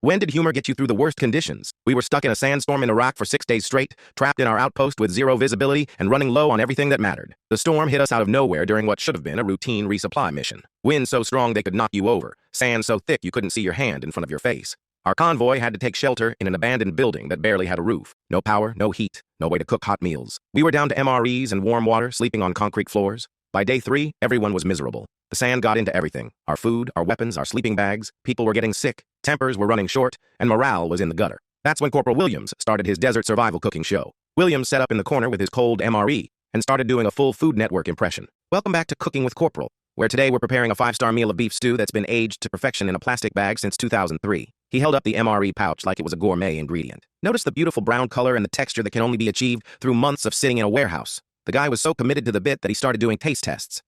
When did humor get you through the worst conditions? We were stuck in a sandstorm in Iraq for 6 days straight, trapped in our outpost with zero visibility and running low on everything that mattered. The storm hit us out of nowhere during what should have been a routine resupply mission. Wind so strong they could knock you over, sand so thick you couldn't see your hand in front of your face. Our convoy had to take shelter in an abandoned building that barely had a roof. No power, no heat, no way to cook hot meals. We were down to MREs and warm water, sleeping on concrete floors. By day 3, everyone was miserable. The sand got into everything. Our food, our weapons, our sleeping bags. People were getting sick, tempers were running short, and morale was in the gutter. That's when Corporal Williams started his desert survival cooking show. Williams sat up in the corner with his cold MRE and started doing a full Food Network impression. Welcome back to Cooking with Corporal, where today we're preparing a 5-star meal of beef stew that's been aged to perfection in a plastic bag since 2003. He held up the MRE pouch like it was a gourmet ingredient. Notice the beautiful brown color and the texture that can only be achieved through months of sitting in a warehouse. The guy was so committed to the bit that he started doing taste tests.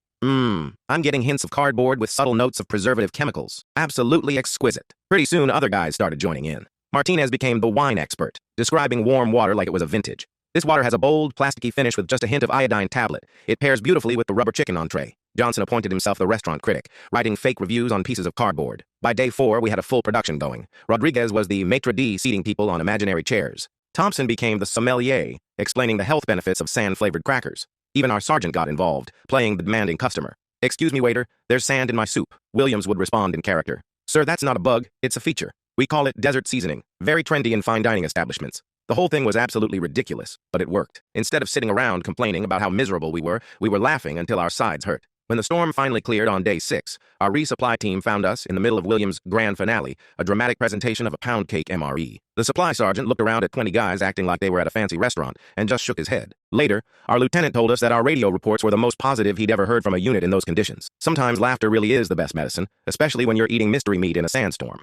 I'm getting hints of cardboard with subtle notes of preservative chemicals. Absolutely exquisite. Pretty soon, other guys started joining in. Martinez became the wine expert, describing warm water like it was a vintage. This water has a bold, plasticky finish with just a hint of iodine tablet. It pairs beautifully with the rubber chicken entree. Johnson appointed himself the restaurant critic, writing fake reviews on pieces of cardboard. By day 4, we had a full production going. Rodriguez was the maitre d' seating people on imaginary chairs. Thompson became the sommelier, explaining the health benefits of sand-flavored crackers. Even our sergeant got involved, playing the demanding customer. "Excuse me, waiter, there's sand in my soup." Williams would respond in character. "Sir, that's not a bug, it's a feature. We call it desert seasoning. Very trendy in fine dining establishments." The whole thing was absolutely ridiculous, but it worked. Instead of sitting around complaining about how miserable we were laughing until our sides hurt. When the storm finally cleared on day 6, our resupply team found us in the middle of Williams' grand finale, a dramatic presentation of a pound cake MRE. The supply sergeant looked around at 20 guys acting like they were at a fancy restaurant and just shook his head. Later, our lieutenant told us that our radio reports were the most positive he'd ever heard from a unit in those conditions. Sometimes laughter really is the best medicine, especially when you're eating mystery meat in a sandstorm.